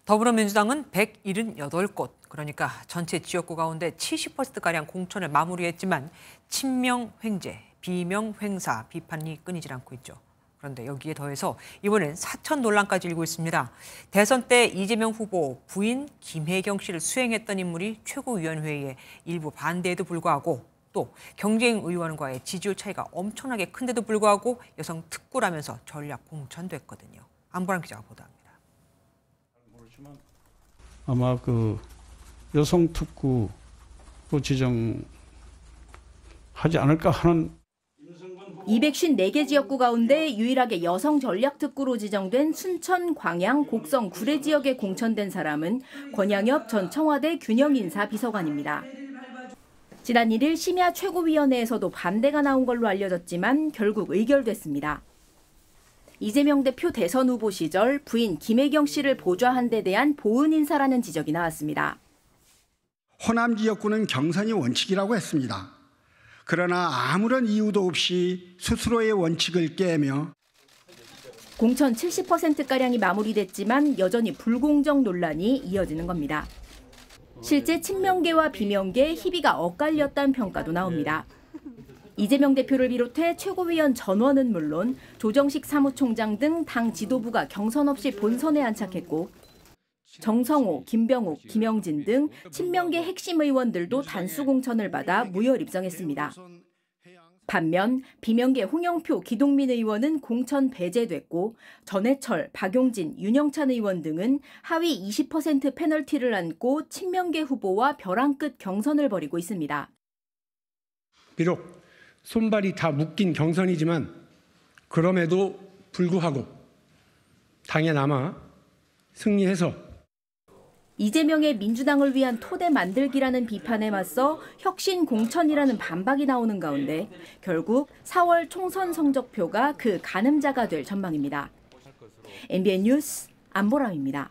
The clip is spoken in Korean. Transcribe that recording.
더불어민주당은 178곳, 그러니까 전체 지역구 가운데 70%가량 공천을 마무리했지만 친명 횡재, 비명 횡사 비판이 끊이질 않고 있죠. 그런데 여기에 더해서 이번엔 사천 논란까지 일고 있습니다. 대선 때 이재명 후보 부인 김혜경 씨를 수행했던 인물이 최고위원회의에 일부 반대에도 불구하고 또 경쟁 의원과의 지지율 차이가 엄청나게 큰데도 불구하고 여성 특구라면서 전략 공천됐거든요. 안보람 기자가 보도합니다. 아마 그 여성 특구로 지정하지 않을까 하는 254개 지역구 가운데 유일하게 여성 전략특구로 지정된 순천, 광양, 곡성, 구례 지역에 공천된 사람은 권양엽 전 청와대 균형인사 비서관입니다. 지난 1일 심야 최고위원회에서도 반대가 나온 걸로 알려졌지만 결국 의결됐습니다. 이재명 대표 대선 후보 시절 부인 김혜경 씨를 보좌한 데 대한 보은 인사라는 지적이 나왔습니다. 호남 지역구는 경선이 원칙이라고 했습니다. 그러나 아무런 이유도 없이 스스로의 원칙을 깨며 공천 70%가량이 마무리됐지만 여전히 불공정 논란이 이어지는 겁니다. 실제 친명계와 비명계 희비가 엇갈렸다는 평가도 나옵니다. 이재명 대표를 비롯해 최고위원 전원은 물론 조정식 사무총장 등 당 지도부가 경선 없이 본선에 안착했고 정성호, 김병욱, 김영진 등 친명계 핵심 의원들도 단수 공천을 받아 무혈 입성했습니다. 반면 비명계 홍영표, 기동민 의원은 공천 배제됐고 전해철, 박용진, 윤영찬 의원 등은 하위 20% 페널티를 안고 친명계 후보와 벼랑 끝 경선을 벌이고 있습니다. 비록 손발이 다 묶인 경선이지만 그럼에도 불구하고 당에 남아 승리해서 이재명의 민주당을 위한 토대 만들기라는 비판에 맞서 혁신 공천이라는 반박이 나오는 가운데 결국 4월 총선 성적표가 그 가늠자가 될 전망입니다. MBN 뉴스 안보람입니다.